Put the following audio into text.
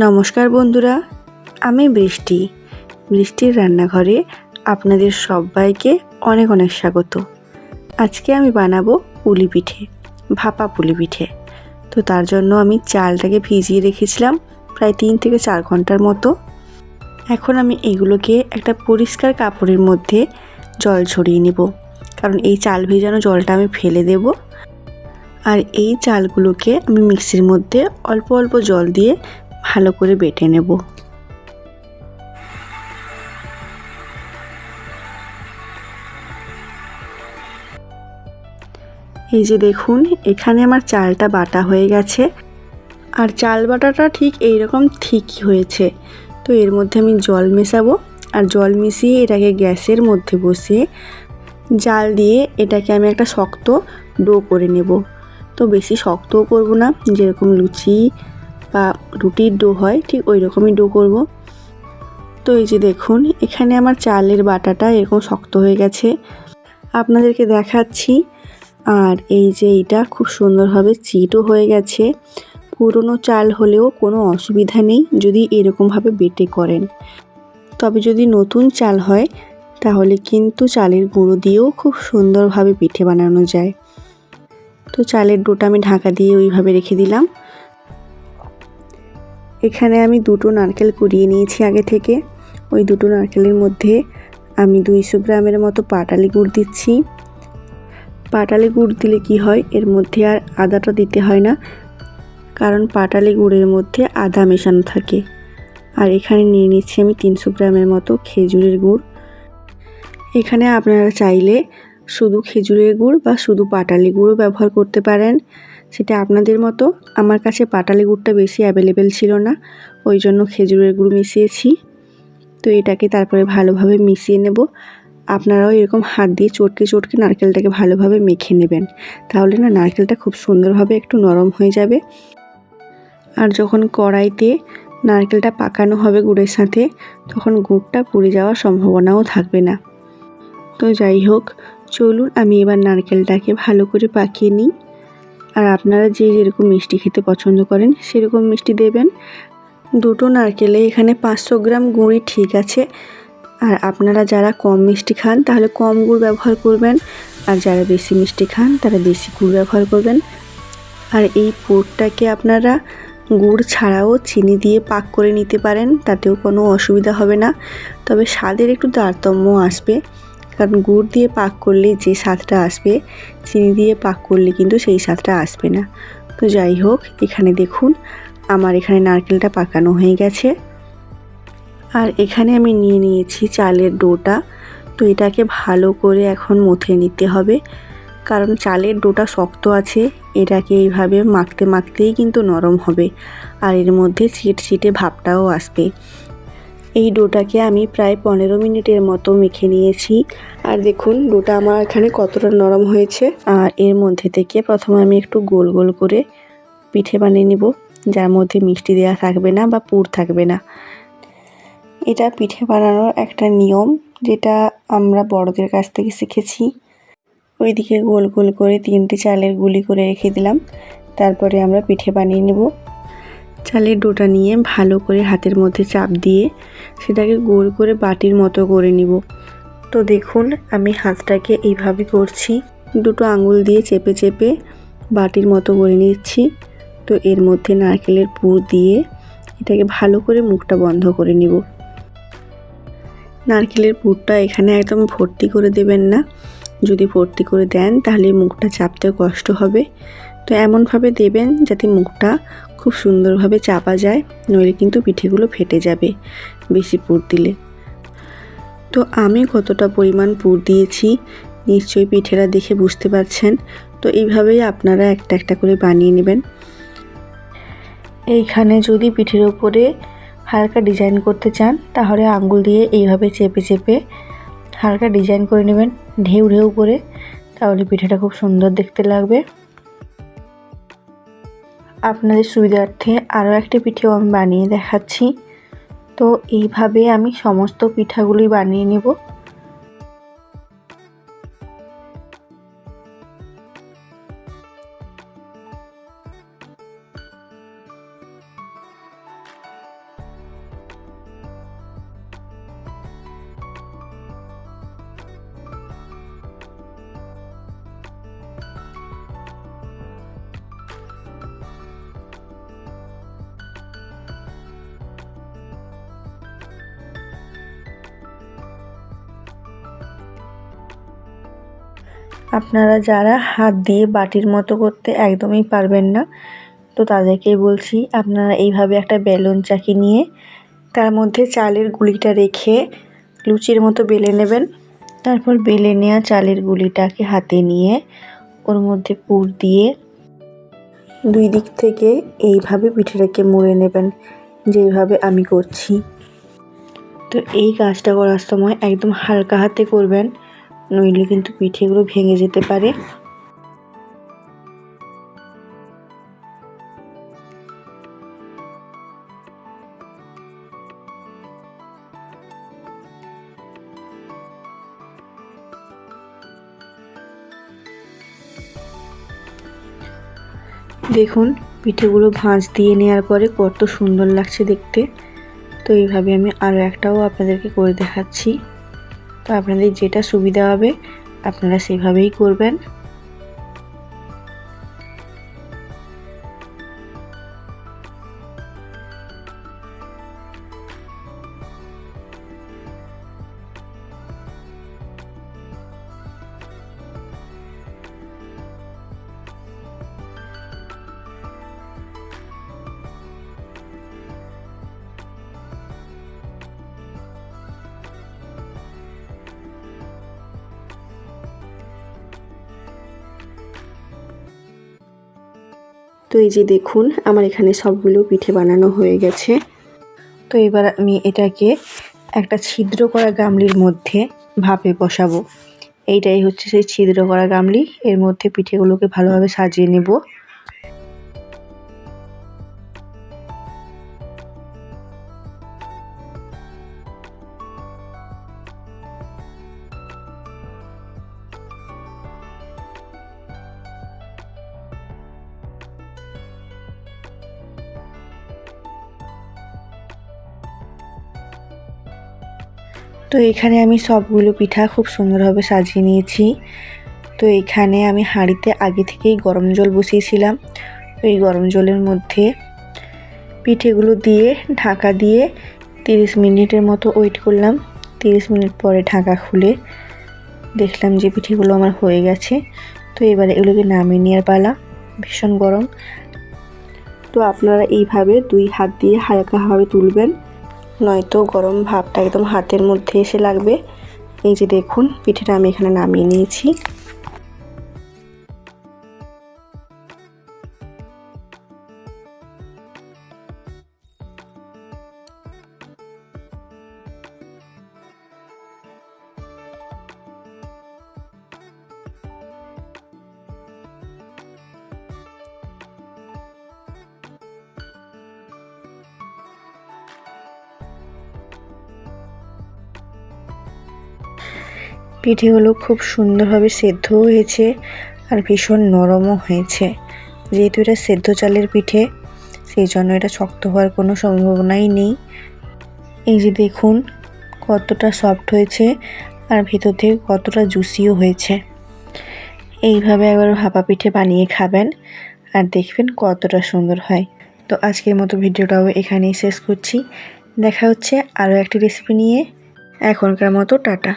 নমস্কার বন্ধুরা, আমি বৃষ্টির রান্নাঘরে আপনাদের সবাইকে অনেক অনেক স্বাগত। আজকে আমি বানাবো পুলি পিঠে, ভাপা পুলি পিঠে। তো তার জন্য আমি চালটাকে ভিজিয়ে রেখেছিলাম প্রায় 3 থেকে 4 ঘন্টার মতো। এখন আমি এগুলোকে একটা পরিষ্কার কাপড়ের মধ্যে জল ঝরিয়ে নেব, কারণ এই চাল ভেজানো জলটা আমি ফেলে দেব। আর এই চালগুলোকে আমি মিক্সির মধ্যে অল্প অল্প জল দিয়ে ভালো করে বেটে নেব। এই যে দেখুন, এখানে আমার চালটা বাটা হয়ে গেছে। আর চাল বাটাটা ঠিক এইরকম ঠিকই হয়েছে। তো এর মধ্যে আমি জল মেশাবো, আর জল মিশিয়ে এটাকে গ্যাসের মধ্যে বসিয়ে জাল দিয়ে এটাকে আমি একটা শক্ত ডো করে নেব। তো বেশি শক্তও করব না, যেরকম লুচি বা রুটির ডো হয় ঠিক ওই রকমই ডো করব। তো এই যে দেখুন, এখানে আমার চালের বাটাটা এরকম শক্ত হয়ে গেছে, আপনাদেরকে দেখাচ্ছি। আর এই যে এটা খুব সুন্দরভাবে চিটও হয়ে গেছে। পুরনো চাল হলেও কোনো অসুবিধা নেই যদি এরকমভাবে বেটে করেন। তবে যদি নতুন চাল হয় তাহলে কিন্তু চালের গুঁড়ো দিয়েও খুব সুন্দরভাবে পিঠে বানানো যায়। তো চালের ডোটা আমি ঢাকা দিয়ে ওইভাবে রেখে দিলাম। এখানে আমি 2টো নারকেল কুড়িয়ে নিয়েছি আগে থেকে। ওই 2টো নারকেলের মধ্যে আমি 200 গ্রামের মতো পাটালি গুড় দিচ্ছি। পাটালি গুড় দিলে কি হয়, এর মধ্যে আর আদাটা দিতে হয় না, কারণ পাটালি গুড়ের মধ্যে আদা মেশানো থাকে। আর এখানে নিয়ে নিচ্ছি আমি 300 গ্রামের মতো খেজুরের গুড়। এখানে আপনারা চাইলে শুধু খেজুরের গুড় বা শুধু পাটালি গুঁড়ও ব্যবহার করতে পারেন, সেটা আপনাদের মতো। আমার কাছে পাটালি গুড়টা বেশি অ্যাভেলেবেল ছিল না, ওই জন্য খেজুরের গুড় মিশিয়েছি। তো এটাকে তারপরে ভালোভাবে মিশিয়ে নেব। আপনারাও এরকম হাত দিয়ে চটকে চটকে নারকেলটাকে ভালোভাবে মেখে নেবেন, তাহলে না নারকেলটা খুব সুন্দরভাবে একটু নরম হয়ে যাবে। আর যখন কড়াইতে নারকেলটা পাকানো হবে গুড়ের সাথে, তখন গুড়টা পুড়ে যাওয়ার সম্ভাবনাও থাকবে না। তো যাই হোক, চলুন আমি এবার নারকেলটাকে ভালো করে পাকিয়ে নিই। আর আপনারা যে যেরকম মিষ্টি খেতে পছন্দ করেন সেরকম মিষ্টি দেবেন। 2টো নারকেলে এখানে 500 গ্রাম গুড়ই ঠিক আছে। আর আপনারা যারা কম মিষ্টি খান তাহলে কম গুড় ব্যবহার করবেন, আর যারা বেশি মিষ্টি খান তারা বেশি গুড় ব্যবহার করবেন। আর এই পুরটাকে আপনারা গুড় ছাড়াও চিনি দিয়ে পাক করে নিতে পারেন, তাতেও কোনো অসুবিধা হবে না। তবে স্বাদের একটু তারতম্য আসবে, কারণ গুড় দিয়ে পাক করলে যে স্বাদটা আসবে, চিনি দিয়ে পাক করলে কিন্তু সেই স্বাদটা আসবে না। তো যাই হোক, এখানে দেখুন আমার এখানে নারকেলটা পাকানো হয়ে গেছে। আর এখানে আমি নিয়ে নিয়েছি চালের ডোটা। তো এটাকে ভালো করে এখন মথে নিতে হবে, কারণ চালের ডোটা শক্ত আছে। এটাকে এইভাবে মাখতে মাখতেই কিন্তু নরম হবে, আর এর মধ্যে ছিটছিটে ভাবটাও আসবে। এই ডোটাকে আমি প্রায় 15 মিনিটের মতো মেখে নিয়েছি। আর দেখুন ডোটা আমার এখানে কতটা নরম হয়েছে। আর এর মধ্যে থেকে প্রথমে আমি একটু গোল গোল করে পিঠে বানিয়ে নিব, যার মধ্যে মিষ্টি দেওয়া থাকবে না বা পুর থাকবে না। এটা পিঠে বানানোর একটা নিয়ম, যেটা আমরা বড়দের কাছ থেকে শিখেছি। ওইদিকে গোল গোল করে 3টে চালের গুলি করে রেখে দিলাম। তারপরে আমরা পিঠে বানিয়ে নেব। চালের ডোটা নিয়ে ভালো করে হাতের মধ্যে চাপ দিয়ে সেটাকে গোল করে বাটির মতো করে নিব। তো দেখুন আমি হাতটাকে এইভাবে করছি, 2টো আঙুল দিয়ে চেপে চেপে বাটির মতো করে নিচ্ছি। তো এর মধ্যে নারকেলের পুর দিয়ে এটাকে ভালো করে মুখটা বন্ধ করে নিব। নারকেলের পুরটা এখানে একদম ভর্তি করে দেবেন না, যদি ভর্তি করে দেন তাহলে মুখটা চাপতে কষ্ট হবে। তো এমনভাবে দেবেন যাতে মুখটা খুব সুন্দরভাবে চাপা যায়, নইলে কিন্তু পিঠেগুলো ফেটে যাবে বেশি পুর দিলে। তো আমি কতটা পরিমাণ পুর দিয়েছি নিশ্চয়ই পিঠেটা দেখে বুঝতে পারছেন। তো এইভাবেই আপনারা একটা একটা করে বানিয়ে নেবেন। এইখানে যদি পিঠের ওপরে হালকা ডিজাইন করতে চান তাহলে আঙ্গুল দিয়ে এইভাবে চেপে চেপে হালকা ডিজাইন করে নেবেন, ঢেউ ঢেউ করে, তাহলে পিঠেটা খুব সুন্দর দেখতে লাগবে। আপনাদের সুবিধার্থে আরও একটা পিঠেও আমি বানিয়ে দেখাচ্ছি। তো এইভাবে আমি সমস্ত পিঠাগুলি বানিয়ে নেব। আপনারা যারা হাত দিয়ে বাটির মতো করতে একদমই পারবেন না, তো তাদেরকেই বলছি, আপনারা এইভাবে একটা বেলুন চাকি নিয়ে তার মধ্যে চালের গুঁড়িটা রেখে লুচির মতো বেলে নেবেন। তারপর বেলে নেওয়া চালের গুঁড়িটাকে হাতে নিয়ে ওর মধ্যে পুর দিয়ে দুই দিক থেকে এইভাবে পিঠেটাকে মুড়ে নেবেন, যেভাবে আমি করছি। তো এই কাজটা করার সময় একদম হালকা হাতে করবেন, নইলে কিন্তু পিঠেগুলো ভেঙে যেতে পারে। দেখুন পিঠেগুলো ভাঁজ দিয়ে নেওয়ার পরে কত সুন্দর লাগছে দেখতে। তো এইভাবে আমি আরও একটাও আপনাদেরকে করে দেখাচ্ছি। তো আপনাদের যেটা সুবিধা হবে আপনারা সেভাবেই করবেন। তো এই যে দেখুন আমার এখানে সবগুলো পিঠে বানানো হয়ে গেছে। তো এবার আমি এটাকে একটা ছিদ্র করা গামলির মধ্যে ভাপে বসাবো। এইটাই হচ্ছে সেই ছিদ্র করা গামলি, এর মধ্যে পিঠেগুলোকে ভালোভাবে সাজিয়ে নেব। তো এখানে আমি সবগুলো পিঠা খুব সুন্দরভাবে সাজিয়ে নিয়েছি। তো এখানে আমি হাঁড়িতে আগে থেকেই গরম জল বসিয়েছিলাম। ওই গরম জলের মধ্যে পিঠেগুলো দিয়ে ঢাকা দিয়ে 30 মিনিটের মতো ওয়েট করলাম। 30 মিনিট পরে ঢাকা খুলে দেখলাম যে পিঠেগুলো আমার হয়ে গেছে। তো এবারে এগুলোকে নামিয়ে নেওয়ার পালা। ভীষণ গরম। তো আপনারা এইভাবে 2 হাত দিয়ে হালকাভাবে তুলবেন, নয়তো গরম ভাবটা একদম হাতের মধ্যে এসে লাগবে। এই যে দেখুন পিঠেটা আমি এখানে নামিয়ে নিয়েছি। পিঠেগুলো খুব সুন্দরভাবে সেদ্ধ হয়েছে আর ভীষণ নরমও হয়েছে। যেহেতু এটা সেদ্ধ চালের পিঠে, সেই জন্য এটা শক্ত হওয়ার কোনো সম্ভাবনাই নেই। এই যে দেখুন কতটা সফট হয়েছে আর ভেতর থেকে কতটা জুসিও হয়েছে। এইভাবে একবার ভাপা পিঠে বানিয়ে খাবেন আর দেখবেন কতটা সুন্দর হয়। তো আজকের মতো ভিডিওটাও এখানেই শেষ করছি। দেখা হচ্ছে আরও একটি রেসিপি নিয়ে। এখনকার মতো টাটা।